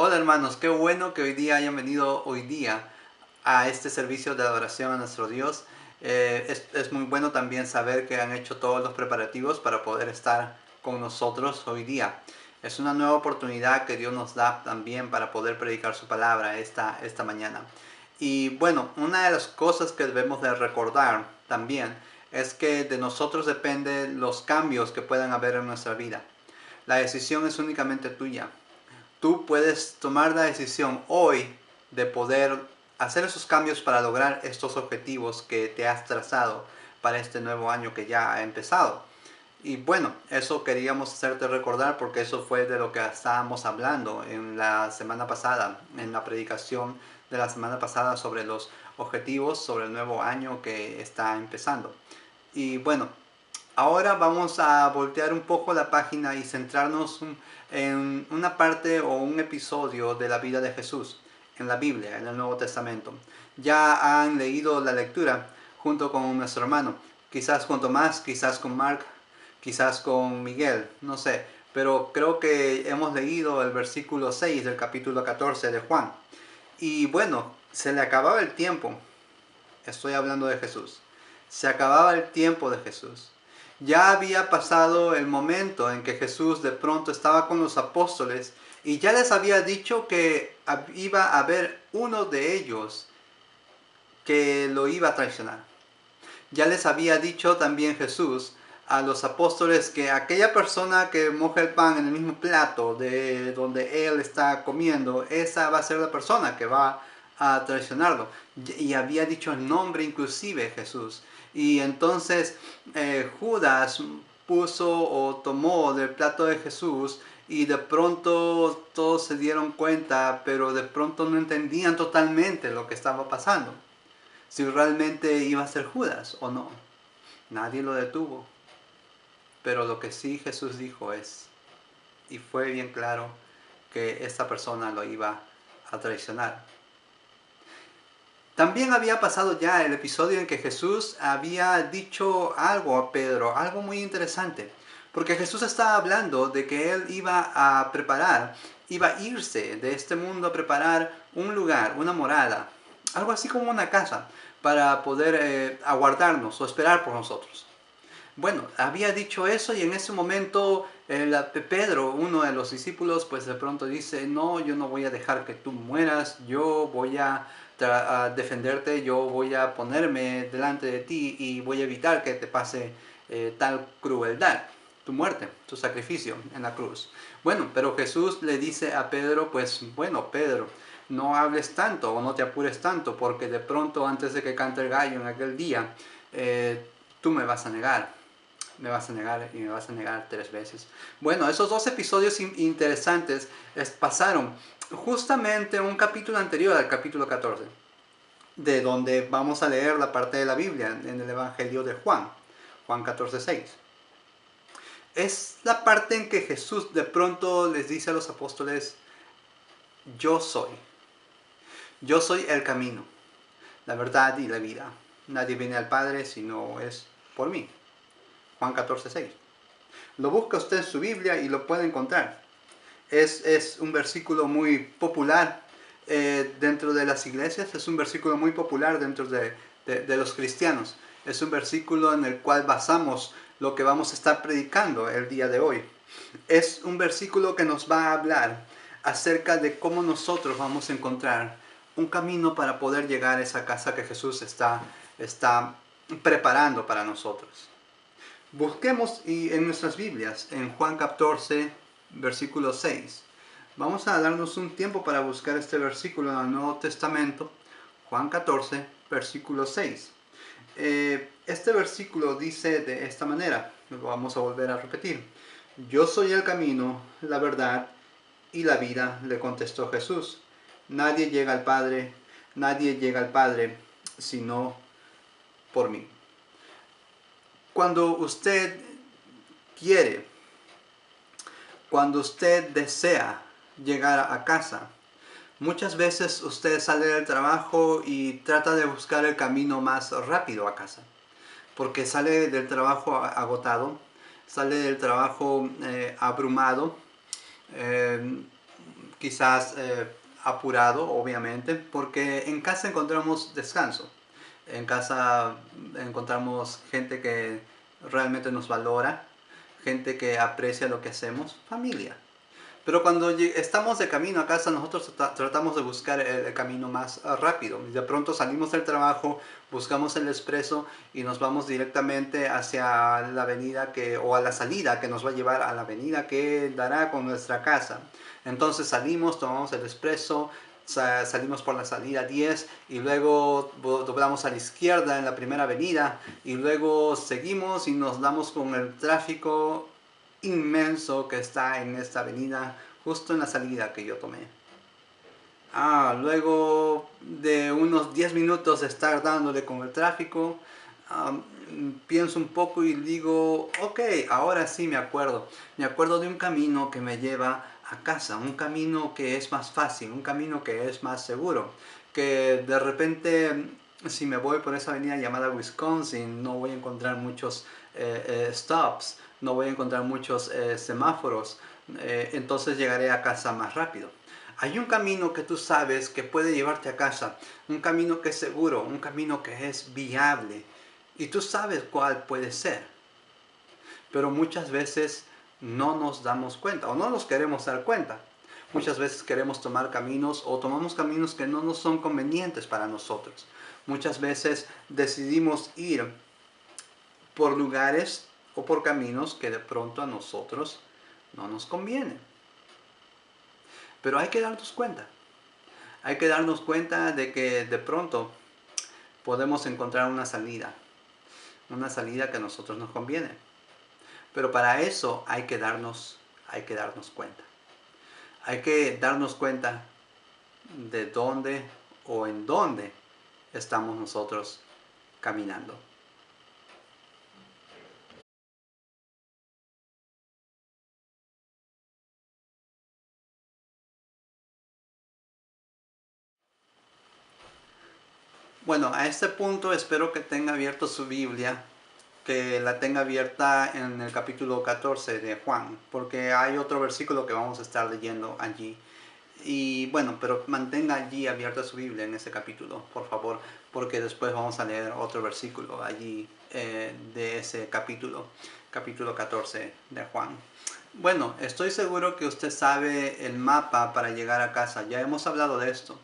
Hola hermanos, qué bueno que hoy día hayan venido hoy día a este servicio de adoración a nuestro Dios. Es muy bueno también saber que han hecho todos los preparativos para poder estar con nosotros hoy día. Es una nueva oportunidad que Dios nos da también para poder predicar su palabra esta mañana. Y bueno, una de las cosas que debemos de recordar también es que de nosotros dependen los cambios que puedan haber en nuestra vida. La decisión es únicamente tuya. Tú puedes tomar la decisión hoy de poder hacer esos cambios para lograr estos objetivos que te has trazado para este nuevo año que ya ha empezado. Y bueno, eso queríamos hacerte recordar porque eso fue de lo que estábamos hablando en la semana pasada, en la predicación de la semana pasada sobre los objetivos, sobre el nuevo año que está empezando. Y bueno, ahora vamos a voltear un poco la página y centrarnos en una parte o un episodio de la vida de Jesús en la Biblia, en el Nuevo Testamento. Ya han leído la lectura junto con nuestro hermano, quizás con Tomás, quizás con Mark, quizás con Miguel, no sé, pero creo que hemos leído el versículo 6 del capítulo 14 de Juan. Y bueno, se le acababa el tiempo. Estoy hablando de Jesús. Se acababa el tiempo de Jesús. Ya había pasado el momento en que Jesús de pronto estaba con los apóstoles y ya les había dicho que iba a haber uno de ellos que lo iba a traicionar. Ya les había dicho también Jesús a los apóstoles que aquella persona que moja el pan en el mismo plato de donde él está comiendo, esa va a ser la persona que va a traicionarlo. Y había dicho el nombre inclusive Jesús. Y entonces Judas puso o tomó del plato de Jesús y de pronto todos se dieron cuenta, pero de pronto no entendían totalmente lo que estaba pasando. Si realmente iba a ser Judas o no. Nadie lo detuvo. Pero lo que sí Jesús dijo es, y fue bien claro, que esta persona lo iba a traicionar. También había pasado ya el episodio en que Jesús había dicho algo a Pedro, algo muy interesante. Porque Jesús estaba hablando de que él iba a preparar, iba a irse de este mundo a preparar un lugar, una morada, algo así como una casa, para poder aguardarnos o esperar por nosotros. Bueno, había dicho eso y en ese momento Pedro, uno de los discípulos, pues de pronto dice, no, yo no voy a dejar que tú mueras, yo voy a defenderte, yo voy a ponerme delante de ti y voy a evitar que te pase tal crueldad, tu muerte, tu sacrificio en la cruz. Bueno, pero Jesús le dice a Pedro, pues bueno, Pedro, no hables tanto o no te apures tanto, porque de pronto antes de que cante el gallo en aquel día, tú me vas a negar. Me vas a negar y me vas a negar 3 veces. Bueno, esos dos episodios interesantes pasaron justamente un capítulo anterior al capítulo 14, de donde vamos a leer la parte de la Biblia en el Evangelio de Juan, Juan 14:6. Es la parte en que Jesús de pronto les dice a los apóstoles, yo soy el camino, la verdad y la vida. Nadie viene al Padre si no es por mí. Juan 14:6. Lo busca usted en su Biblia y lo puede encontrar. Es un versículo muy popular dentro de las iglesias, es un versículo muy popular dentro de los cristianos. Es un versículo en el cual basamos lo que vamos a estar predicando el día de hoy. Es un versículo que nos va a hablar acerca de cómo nosotros vamos a encontrar un camino para poder llegar a esa casa que Jesús está preparando para nosotros. Busquemos en nuestras Biblias, en Juan 14, versículo 6. Vamos a darnos un tiempo para buscar este versículo en el Nuevo Testamento. Juan 14, versículo 6. Este versículo dice de esta manera, lo vamos a volver a repetir. Yo soy el camino, la verdad y la vida, le contestó Jesús. Nadie llega al Padre sino por mí. Cuando usted quiere, cuando usted desea llegar a casa, muchas veces usted sale del trabajo y trata de buscar el camino más rápido a casa, porque sale del trabajo agotado, sale del trabajo abrumado, quizás apurado, obviamente, porque en casa encontramos descanso. En casa encontramos gente que realmente nos valora, gente que aprecia lo que hacemos, familia. Pero cuando estamos de camino a casa, nosotros tratamos de buscar el camino más rápido. De pronto salimos del trabajo, buscamos el expreso y nos vamos directamente hacia la avenida o a la salida que nos va a llevar a la avenida que dará con nuestra casa. Entonces salimos, tomamos el expreso, salimos por la salida 10 y luego doblamos a la izquierda en la primera avenida y luego seguimos y nos damos con el tráfico inmenso que está en esta avenida justo en la salida que yo tomé. Luego de unos 10 minutos de estar dándole con el tráfico, pienso un poco y digo, ok, ahora sí me acuerdo. Me acuerdo de un camino que me lleva a casa, un camino que es más fácil, un camino que es más seguro. Que de repente, si me voy por esa avenida llamada Wisconsin, no voy a encontrar muchos stops, no voy a encontrar muchos semáforos, entonces llegaré a casa más rápido. Hay un camino que tú sabes que puede llevarte a casa, un camino que es seguro, un camino que es viable, y tú sabes cuál puede ser. Pero muchas veces no nos damos cuenta o no nos queremos dar cuenta. Muchas veces queremos tomar caminos o tomamos caminos que no nos son convenientes para nosotros. Muchas veces decidimos ir por lugares o por caminos que de pronto a nosotros no nos convienen. Pero hay que darnos cuenta. Hay que darnos cuenta de que de pronto podemos encontrar una salida que a nosotros nos conviene. Pero para eso hay que darnos cuenta. Hay que darnos cuenta de dónde o en dónde estamos nosotros caminando. Bueno, a este punto espero que tenga abierto su Biblia, que la tenga abierta en el capítulo 14 de Juan, porque hay otro versículo que vamos a estar leyendo allí. Y bueno, pero mantenga allí abierta su Biblia en ese capítulo, por favor, porque después vamos a leer otro versículo allí de ese capítulo 14 de Juan. Bueno, estoy seguro que usted sabe el mapa para llegar a casa, ya hemos hablado de esto.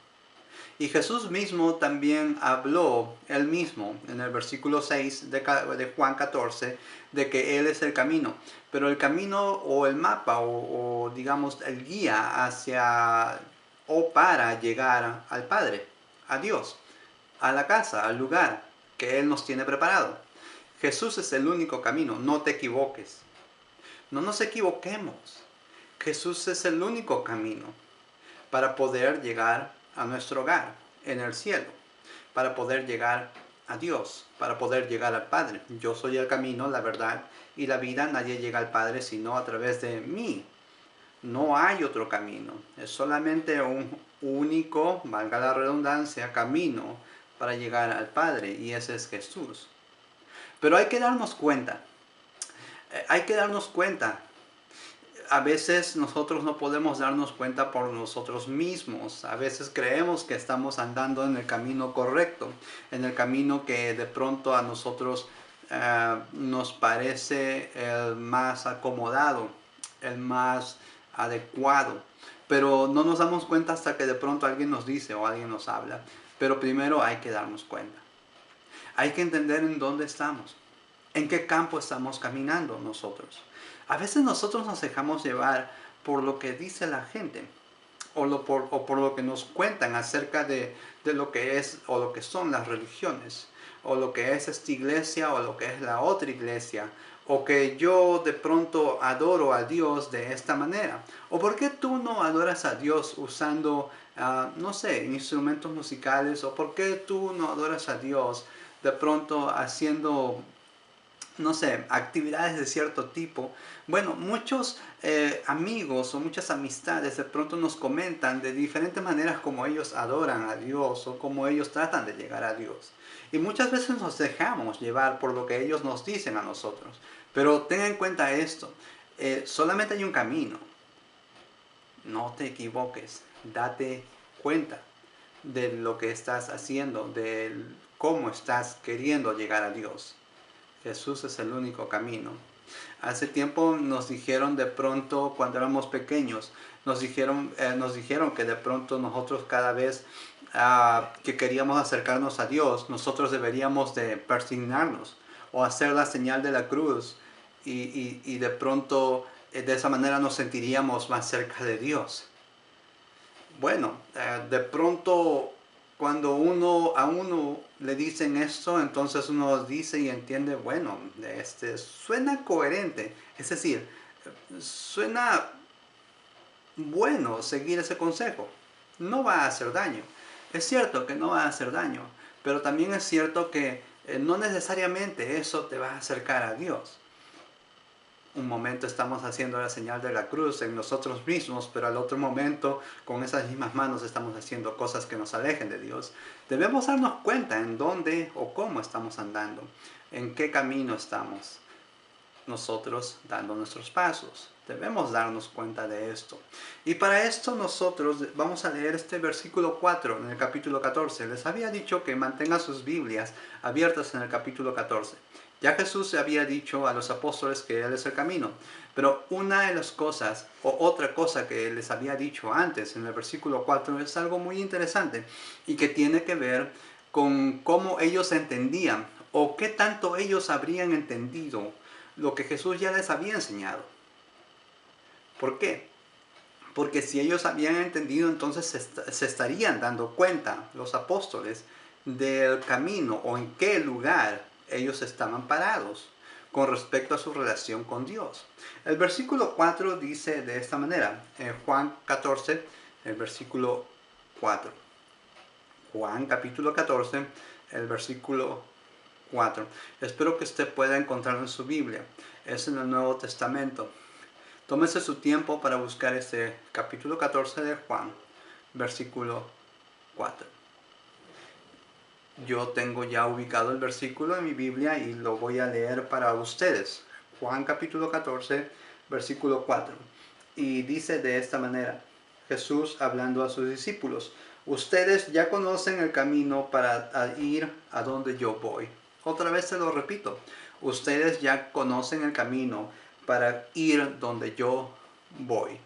Y Jesús mismo también habló, él mismo, en el versículo 6 de Juan 14, de que Él es el camino. Pero el camino o el mapa o digamos el guía hacia o para llegar al Padre, a Dios, a la casa, al lugar que Él nos tiene preparado. Jesús es el único camino, no te equivoques. No nos equivoquemos. Jesús es el único camino para poder llegar a nuestro hogar en el cielo, para poder llegar a Dios, para poder llegar al Padre. Yo soy el camino, la verdad y la vida. Nadie llega al Padre sino a través de mí. No hay otro camino. Es solamente un único, valga la redundancia, camino para llegar al Padre, y ese es Jesús. Pero hay que darnos cuenta. Hay que darnos cuenta. A veces nosotros no podemos darnos cuenta por nosotros mismos. A veces creemos que estamos andando en el camino correcto, en el camino que de pronto a nosotros nos parece el más acomodado, el más adecuado. Pero no nos damos cuenta hasta que de pronto alguien nos dice o alguien nos habla. Pero primero hay que darnos cuenta. Hay que entender en dónde estamos, en qué campo estamos caminando nosotros. A veces nosotros nos dejamos llevar por lo que dice la gente o por lo que nos cuentan acerca de lo que es o lo que son las religiones, o lo que es esta iglesia o lo que es la otra iglesia, o que yo de pronto adoro a Dios de esta manera. ¿O por qué tú no adoras a Dios usando, no sé, instrumentos musicales? ¿O por qué tú no adoras a Dios de pronto haciendo, no sé, actividades de cierto tipo? Bueno, muchos amigos o muchas amistades de pronto nos comentan de diferentes maneras como ellos adoran a Dios o como ellos tratan de llegar a Dios. Y muchas veces nos dejamos llevar por lo que ellos nos dicen a nosotros. Pero ten en cuenta esto, solamente hay un camino. no te equivoques, date cuenta de lo que estás haciendo, de cómo estás queriendo llegar a Dios. Jesús es el único camino. Hace tiempo nos dijeron de pronto, cuando éramos pequeños, nos dijeron que de pronto nosotros cada vez que queríamos acercarnos a Dios, nosotros deberíamos de persignarnos o hacer la señal de la cruz y de pronto de esa manera nos sentiríamos más cerca de Dios. Bueno, de pronto cuando a uno le dicen esto, entonces uno dice y entiende, bueno, suena coherente, es decir, suena bueno seguir ese consejo, no va a hacer daño. Es cierto que no va a hacer daño, pero también es cierto que no necesariamente eso te va a acercar a Dios. Un momento estamos haciendo la señal de la cruz en nosotros mismos, pero al otro momento con esas mismas manos estamos haciendo cosas que nos alejen de Dios. Debemos darnos cuenta en dónde o cómo estamos andando, en qué camino estamos nosotros dando nuestros pasos. Debemos darnos cuenta de esto. Y para esto nosotros vamos a leer este versículo 4 en el capítulo 14. Les había dicho que mantengan sus Biblias abiertas en el capítulo 14. Ya Jesús había dicho a los apóstoles que Él es el camino. Pero una de las cosas, o otra cosa que les había dicho antes en el versículo 4, es algo muy interesante y que tiene que ver con cómo ellos entendían o qué tanto ellos habrían entendido lo que Jesús ya les había enseñado. ¿Por qué? Porque si ellos habían entendido, entonces se estarían dando cuenta, los apóstoles, del camino o en qué lugar ellos estaban parados con respecto a su relación con Dios. El versículo 4 dice de esta manera, en Juan 14, el versículo 4. Juan capítulo 14, el versículo 4. Espero que usted pueda encontrarlo en su Biblia. Es en el Nuevo Testamento. Tómese su tiempo para buscar este capítulo 14 de Juan, versículo 4. Yo tengo ya ubicado el versículo en mi Biblia y lo voy a leer para ustedes. Juan capítulo 14, versículo 4. Y dice de esta manera, Jesús hablando a sus discípulos, ustedes ya conocen el camino para ir a donde yo voy. Otra vez se lo repito, ustedes ya conocen el camino para ir donde yo voy.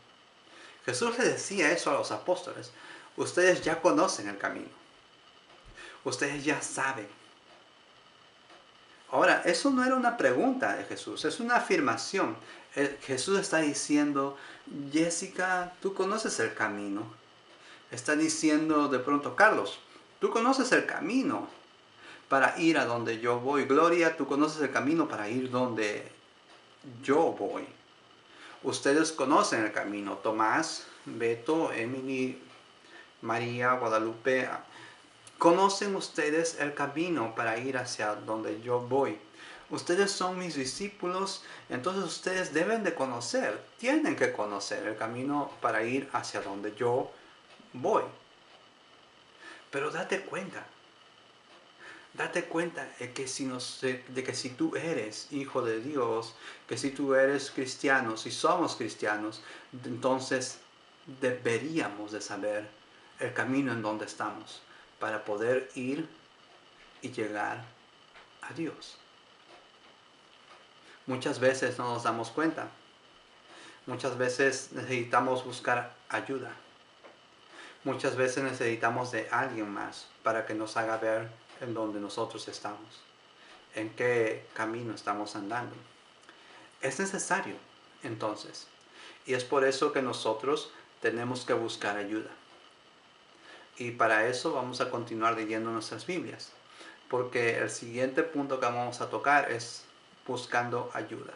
Jesús le decía eso a los apóstoles, ustedes ya conocen el camino. Ustedes ya saben. Ahora, eso no era una pregunta de Jesús, es una afirmación. Jesús está diciendo, Jessica, tú conoces el camino. Está diciendo de pronto, Carlos, tú conoces el camino para ir a donde yo voy. Gloria, tú conoces el camino para ir donde yo voy. Ustedes conocen el camino. Tomás, Beto, Emily, María, Guadalupe. ¿Conocen ustedes el camino para ir hacia donde yo voy? Ustedes son mis discípulos, entonces ustedes deben de conocer, tienen que conocer el camino para ir hacia donde yo voy. Pero date cuenta de que si tú eres hijo de Dios, que si tú eres cristiano, si somos cristianos, entonces deberíamos de saber el camino en donde estamos para poder ir y llegar a Dios. Muchas veces no nos damos cuenta. Muchas veces necesitamos buscar ayuda. Muchas veces necesitamos de alguien más para que nos haga ver en dónde nosotros estamos, en qué camino estamos andando. Es necesario, entonces, y es por eso que nosotros tenemos que buscar ayuda. Y para eso vamos a continuar leyendo nuestras Biblias, porque el siguiente punto que vamos a tocar es buscando ayuda.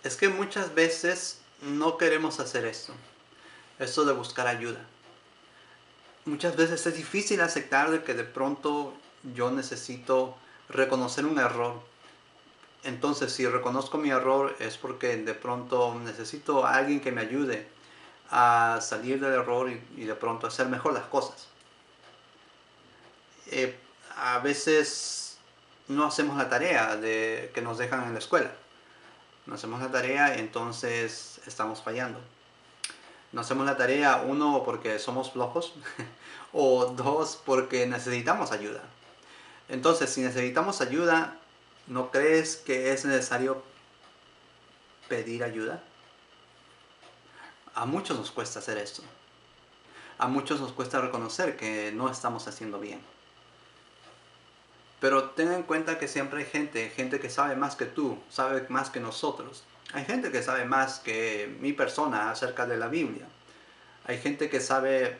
Es que muchas veces no queremos hacer esto de buscar ayuda. Muchas veces es difícil aceptar de que de pronto yo necesito reconocer un error. Entonces, si reconozco mi error es porque de pronto necesito a alguien que me ayude a salir del error y de pronto hacer mejor las cosas. A veces no hacemos la tarea que nos dejan en la escuela. No hacemos la tarea, entonces estamos fallando. No hacemos la tarea, uno, porque somos flojos, o dos, porque necesitamos ayuda. Entonces, si necesitamos ayuda, ¿no crees que es necesario pedir ayuda? A muchos nos cuesta hacer esto. A muchos nos cuesta reconocer que no estamos haciendo bien. Pero ten en cuenta que siempre hay gente que sabe más que tú, sabe más que nosotros. Hay gente que sabe más que mi persona acerca de la Biblia. Hay gente que sabe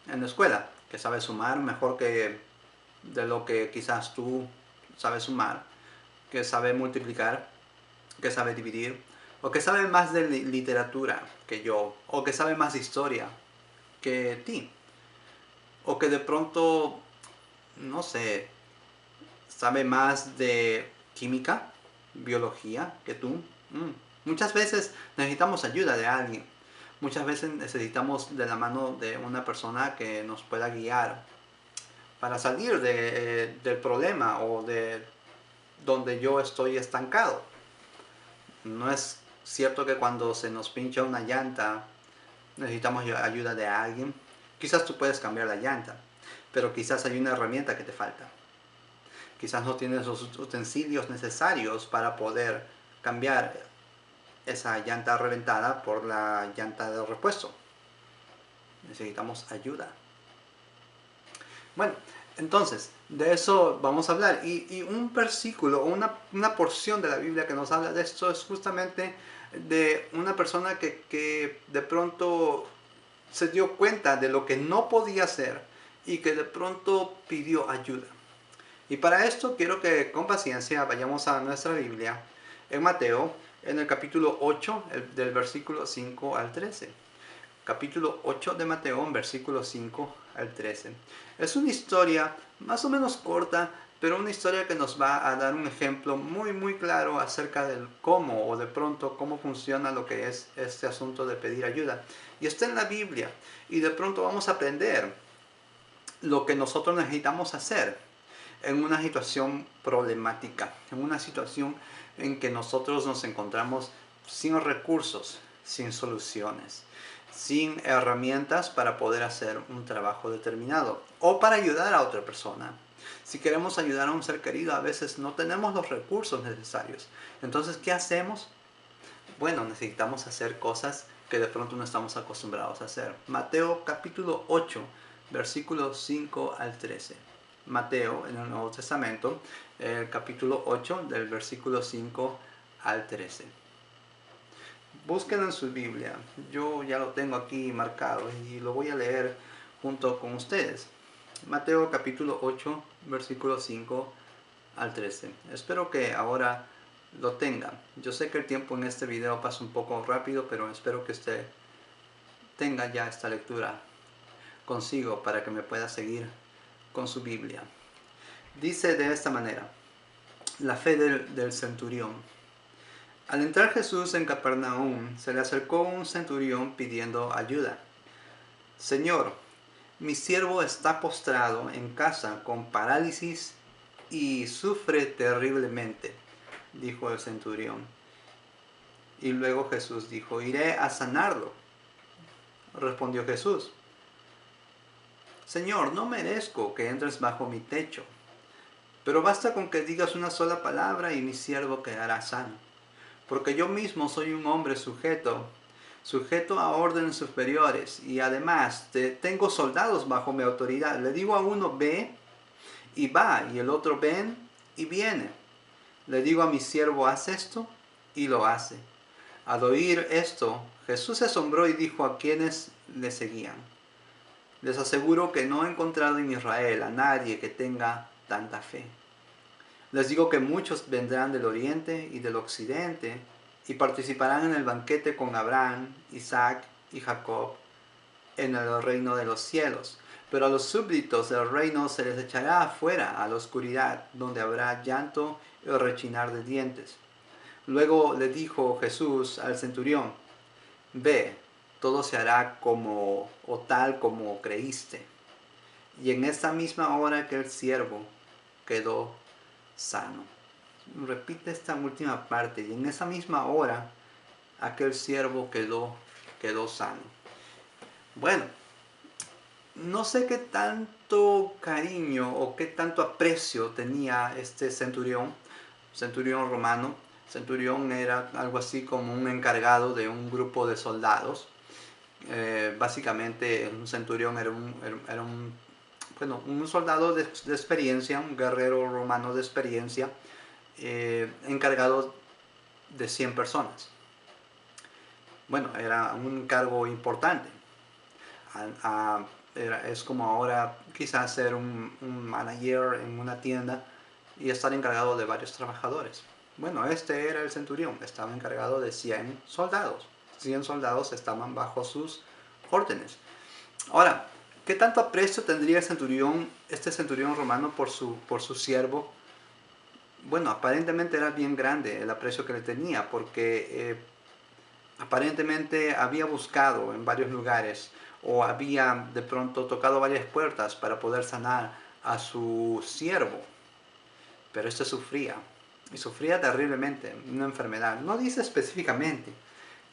en la escuela, que sabe sumar mejor que de lo que quizás tú sabes sumar, que sabe multiplicar, que sabe dividir, o que sabe más de literatura que yo, o que sabe más de historia que ti, o que de pronto, no sé, sabe más de química, biología que tú. Muchas veces necesitamos ayuda de alguien. Muchas veces necesitamos de la mano de una persona que nos pueda guiar para salir del problema o de donde yo estoy estancado. No es cierto que cuando se nos pincha una llanta necesitamos ayuda de alguien. Quizás tú puedes cambiar la llanta, pero quizás hay una herramienta que te falta. Quizás no tienes los utensilios necesarios para poder cambiar esa llanta reventada por la llanta de repuesto. Necesitamos ayuda. Bueno, entonces, de eso vamos a hablar. Y un versículo, una porción de la Biblia que nos habla de esto es justamente de una persona que de pronto se dio cuenta de lo que no podía hacer y que de pronto pidió ayuda. Y para esto quiero que con paciencia vayamos a nuestra Biblia en Mateo, en el capítulo 8, del versículo 5 al 13. Capítulo 8 de Mateo, versículo 5 al 13. Es una historia más o menos corta, pero una historia que nos va a dar un ejemplo muy muy claro acerca del cómo o de pronto cómo funciona lo que es este asunto de pedir ayuda. Y está en la Biblia y de pronto vamos a aprender lo que nosotros necesitamos hacer en una situación problemática, en una situación en que nosotros nos encontramos sin recursos, sin soluciones, sin herramientas para poder hacer un trabajo determinado o para ayudar a otra persona. Si queremos ayudar a un ser querido, a veces no tenemos los recursos necesarios. Entonces, ¿qué hacemos? Bueno, necesitamos hacer cosas que de pronto no estamos acostumbrados a hacer. Mateo capítulo 8, versículos 5 al 13. Mateo, en el Nuevo Testamento, el capítulo 8, del versículo 5 al 13. Busquen en su Biblia. Yo ya lo tengo aquí marcado y lo voy a leer junto con ustedes. Mateo capítulo 8, versículo 5 al 13. Espero que ahora lo tengan. Yo sé que el tiempo en este video pasa un poco rápido, pero espero que usted tenga ya esta lectura consigo para que me pueda seguir con su Biblia. Dice de esta manera: la fe del centurión. Al entrar Jesús en Capernaum, se le acercó un centurión pidiendo ayuda. Señor, mi siervo está postrado en casa con parálisis y sufre terriblemente, dijo el centurión. Y luego Jesús dijo: iré a sanarlo. Respondió Jesús: Señor, no merezco que entres bajo mi techo, pero basta con que digas una sola palabra y mi siervo quedará sano. Porque yo mismo soy un hombre sujeto a órdenes superiores, y además tengo soldados bajo mi autoridad. Le digo a uno: ve, y va, y el otro: ven, y viene. Le digo a mi siervo: haz esto, y lo hace. Al oír esto, Jesús se asombró y dijo a quienes le seguían: les aseguro que no he encontrado en Israel a nadie que tenga tanta fe. Les digo que muchos vendrán del oriente y del occidente y participarán en el banquete con Abraham, Isaac y Jacob en el reino de los cielos. Pero a los súbditos del reino se les echará afuera a la oscuridad, donde habrá llanto y rechinar de dientes. Luego le dijo Jesús al centurión: ve, todo se hará como o tal como creíste. Y en esa misma hora aquel siervo quedó sano. Repite esta última parte. Y en esa misma hora aquel siervo quedó sano. Bueno, no sé qué tanto cariño o qué tanto aprecio tenía este centurión romano. Centurión era algo así como un encargado de un grupo de soldados. Básicamente un centurión era un soldado de experiencia, un guerrero romano de experiencia, encargado de 100 personas. Bueno, era un cargo importante. Es como ahora quizás ser un manager en una tienda y estar encargado de varios trabajadores. Bueno, este era el centurión, estaba encargado de 100 soldados. 100 soldados estaban bajo sus órdenes. Ahora, ¿qué tanto aprecio tendría este centurión romano por su siervo? Bueno, aparentemente era bien grande el aprecio que le tenía, porque aparentemente había buscado en varios lugares o había de pronto tocado varias puertas para poder sanar a su siervo. Pero este sufría, y sufría terriblemente, una enfermedad. No dice específicamente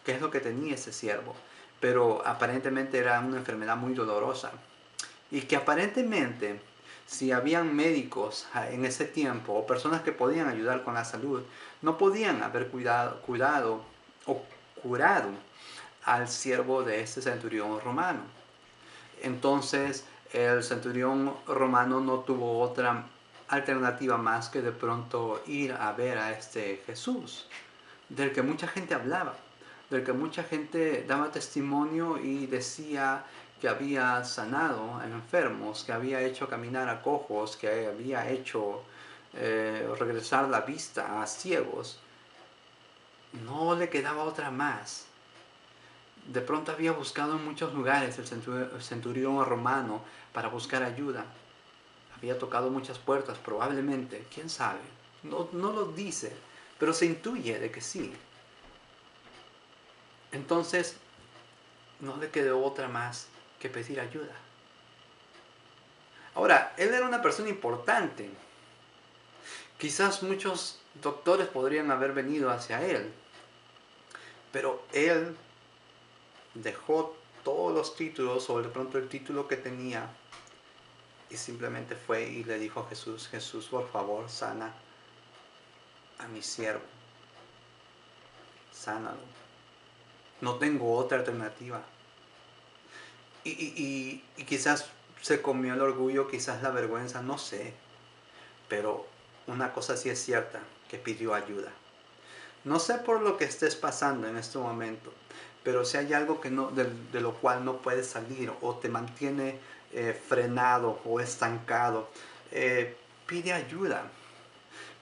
qué es lo que tenía ese siervo, pero aparentemente era una enfermedad muy dolorosa. Y que aparentemente, si habían médicos en ese tiempo o personas que podían ayudar con la salud, no podían haber cuidado o curado al siervo de este centurión romano. Entonces el centurión romano no tuvo otra alternativa más que de pronto ir a ver a este Jesús, del que mucha gente hablaba, del que mucha gente daba testimonio y decía que había sanado a enfermos, que había hecho caminar a cojos, que había hecho regresar la vista a ciegos. No le quedaba otra más. De pronto había buscado en muchos lugares el centurión romano para buscar ayuda. Había tocado muchas puertas, probablemente, quién sabe. No lo dice, pero se intuye de que sí. Entonces, no le quedó otra más que pedir ayuda. Ahora, él era una persona importante. Quizás muchos doctores podrían haber venido hacia él, pero él dejó todos los títulos o de pronto el título que tenía y simplemente fue y le dijo a Jesús: Jesús, por favor, sana a mi siervo, sánalo. No tengo otra alternativa. Y quizás se comió el orgullo, quizás la vergüenza, no sé. Pero una cosa sí es cierta, que pidió ayuda. No sé por lo que estés pasando en este momento, pero si hay algo que de lo cual no puedes salir o te mantiene frenado o estancado, pide ayuda.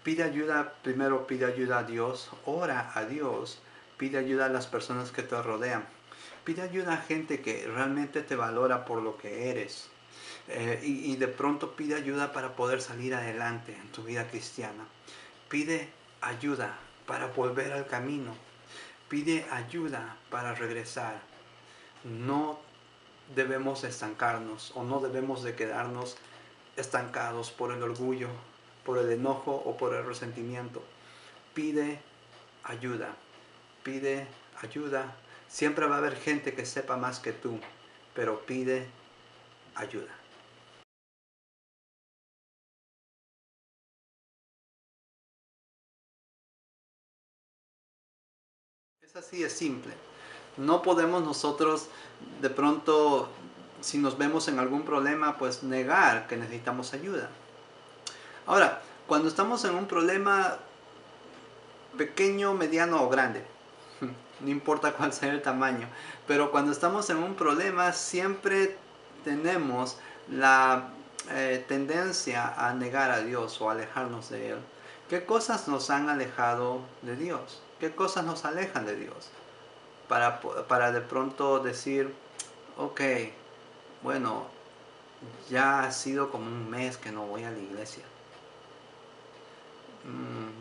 Pide ayuda, primero pide ayuda a Dios, ora a Dios, pide ayuda a las personas que te rodean. Pide ayuda a gente que realmente te valora por lo que eres. Y de pronto pide ayuda para poder salir adelante en tu vida cristiana. Pide ayuda para volver al camino. Pide ayuda para regresar. No debemos estancarnos o no debemos de quedarnos estancados por el orgullo, por el enojo o por el resentimiento. Pide ayuda. Pide ayuda. Siempre va a haber gente que sepa más que tú, pero pide ayuda. Es así de simple. No podemos nosotros de pronto, si nos vemos en algún problema, pues negar que necesitamos ayuda. Ahora, cuando estamos en un problema pequeño, mediano o grande, no importa cuál sea el tamaño, pero cuando estamos en un problema siempre tenemos la tendencia a negar a Dios o alejarnos de Él. ¿Qué cosas nos han alejado de Dios? ¿Qué cosas nos alejan de Dios? Para de pronto decir, ok, bueno, ya ha sido como un mes que no voy a la iglesia.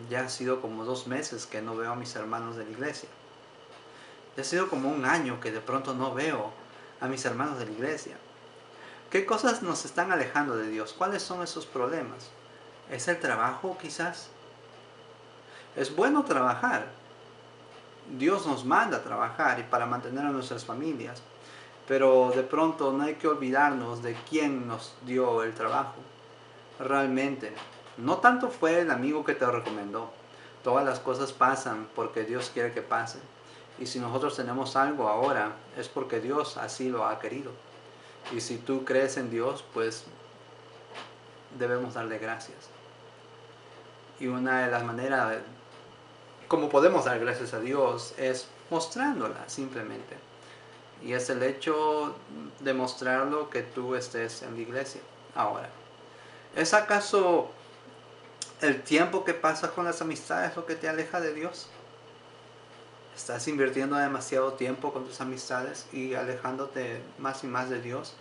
Ya ha sido como 2 meses que no veo a mis hermanos de la iglesia. Ya ha sido como un año que de pronto no veo a mis hermanos de la iglesia. ¿Qué cosas nos están alejando de Dios? ¿Cuáles son esos problemas? ¿Es el trabajo quizás? Es bueno trabajar. Dios nos manda a trabajar y para mantener a nuestras familias. Pero de pronto no hay que olvidarnos de quién nos dio el trabajo. Realmente, no tanto fue el amigo que te lo recomendó. Todas las cosas pasan porque Dios quiere que pasen. Y si nosotros tenemos algo ahora, es porque Dios así lo ha querido. Y si tú crees en Dios, pues debemos darle gracias. Y una de las maneras como podemos dar gracias a Dios es mostrándola simplemente. Y es el hecho de mostrarlo que tú estés en la iglesia ahora. ¿Es acaso el tiempo que pasas con las amistades lo que te aleja de Dios? ¿Estás invirtiendo demasiado tiempo con tus amistades y alejándote más y más de Dios?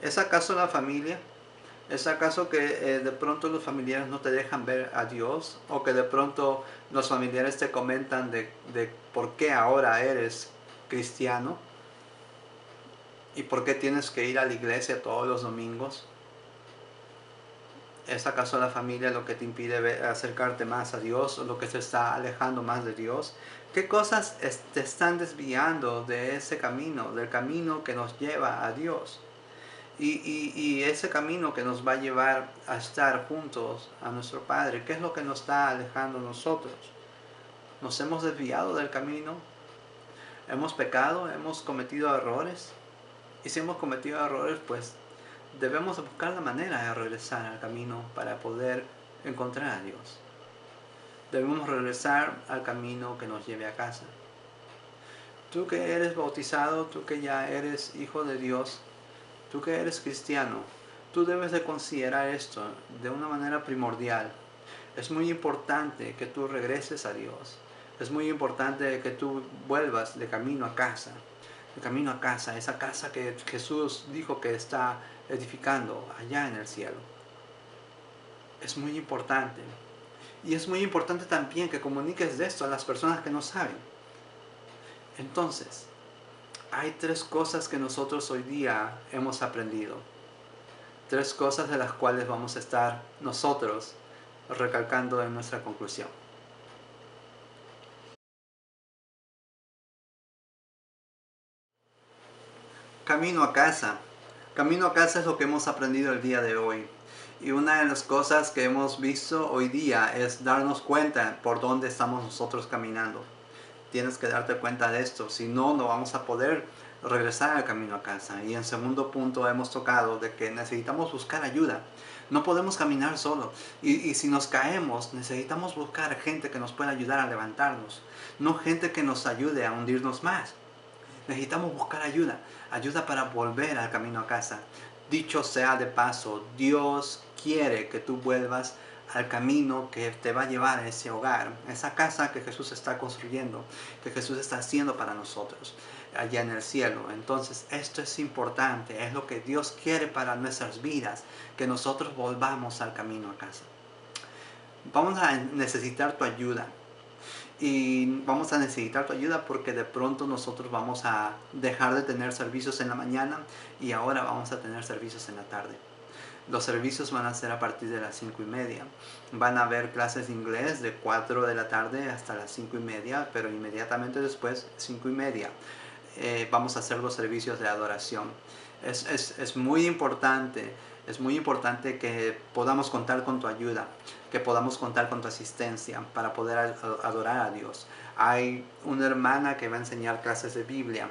¿Es acaso la familia? ¿Es acaso que de pronto los familiares no te dejan ver a Dios? ¿O que de pronto los familiares te comentan de por qué ahora eres cristiano? ¿Y por qué tienes que ir a la iglesia todos los domingos? ¿Es acaso la familia lo que te impide acercarte más a Dios o lo que te está alejando más de Dios? ¿Qué cosas te están desviando de ese camino, del camino que nos lleva a Dios? Y ese camino que nos va a llevar a estar juntos a nuestro Padre, ¿qué es lo que nos está alejando a nosotros? ¿Nos hemos desviado del camino? ¿Hemos pecado? ¿Hemos cometido errores? Y si hemos cometido errores, pues debemos buscar la manera de regresar al camino para poder encontrar a Dios. Debemos regresar al camino que nos lleve a casa. Tú que eres bautizado, tú que ya eres hijo de Dios, tú que eres cristiano, tú debes de considerar esto de una manera primordial. Es muy importante que tú regreses a Dios. Es muy importante que tú vuelvas de camino a casa. De camino a casa, esa casa que Jesús dijo que está edificando allá en el cielo. Es muy importante. Y es muy importante también que comuniques de esto a las personas que no saben. Entonces, hay 3 cosas que nosotros hoy día hemos aprendido. 3 cosas de las cuales vamos a estar nosotros recalcando en nuestra conclusión. Camino a casa. Camino a casa es lo que hemos aprendido el día de hoy. Y una de las cosas que hemos visto hoy día es darnos cuenta por dónde estamos nosotros caminando. Tienes que darte cuenta de esto, si no, no vamos a poder regresar al camino a casa. Y en segundo punto hemos tocado de que necesitamos buscar ayuda. No podemos caminar solo. Y si nos caemos, necesitamos buscar gente que nos pueda ayudar a levantarnos. No gente que nos ayude a hundirnos más. Necesitamos buscar ayuda. Ayuda para volver al camino a casa. Dicho sea de paso, Dios quiere que tú vuelvas al camino que te va a llevar a ese hogar, a esa casa que Jesús está construyendo, que Jesús está haciendo para nosotros allá en el cielo. Entonces esto es importante, es lo que Dios quiere para nuestras vidas, que nosotros volvamos al camino a casa. Vamos a necesitar tu ayuda. Y vamos a necesitar tu ayuda porque de pronto nosotros vamos a dejar de tener servicios en la mañana y ahora vamos a tener servicios en la tarde. Los servicios van a ser a partir de las 5:30. Van a haber clases de inglés de 4 de la tarde hasta las 5:30, pero inmediatamente después, 5:30, vamos a hacer los servicios de adoración. Es muy importante. Es muy importante que podamos contar con tu ayuda, que podamos contar con tu asistencia para poder adorar a Dios. Hay una hermana que va a enseñar clases de Biblia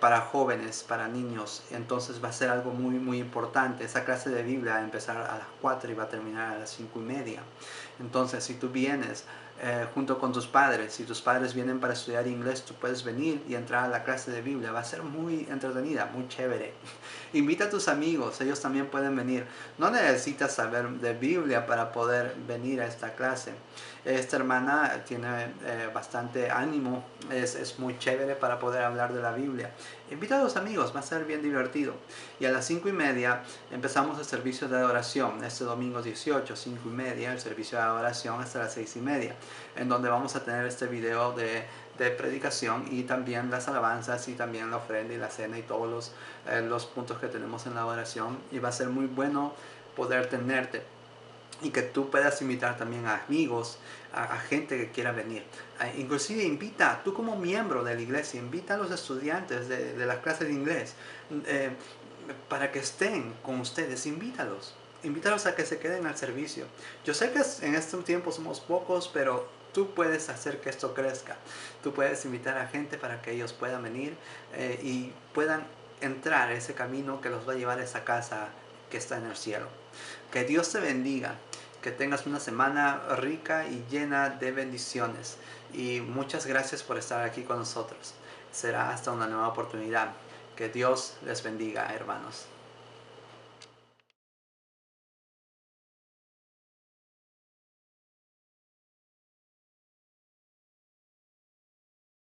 para jóvenes, para niños, entonces va a ser algo muy, muy importante. Esa clase de Biblia va a empezar a las 4 y va a terminar a las 5:30. Entonces, si tú vienes junto con tus padres, si tus padres vienen para estudiar inglés, tú puedes venir y entrar a la clase de Biblia. Va a ser muy entretenida, muy chévere. Invita a tus amigos, ellos también pueden venir. No necesitas saber de Biblia para poder venir a esta clase. Esta hermana tiene bastante ánimo, es muy chévere para poder hablar de la Biblia. Invita a los amigos, va a ser bien divertido. Y a las 5:30 empezamos el servicio de adoración, este domingo 18, 5:30, el servicio de adoración hasta las 6:30, en donde vamos a tener este video de predicación y también las alabanzas y también la ofrenda y la cena y todos los puntos que tenemos en la adoración. Y va a ser muy bueno poder tenerte y que tú puedas invitar también a amigos, a gente que quiera venir. Inclusive invita, tú como miembro de la iglesia, invita a los estudiantes de las clases de inglés eh, para que estén con ustedes, invítalos a que se queden al servicio. Yo sé que en este tiempo somos pocos, pero tú puedes hacer que esto crezca. Tú puedes invitar a gente para que ellos puedan venir y puedan entrar a ese camino que los va a llevar a esa casa que está en el cielo. Que Dios te bendiga, que tengas una semana rica y llena de bendiciones. Y muchas gracias por estar aquí con nosotros. Será hasta una nueva oportunidad. Que Dios les bendiga, hermanos.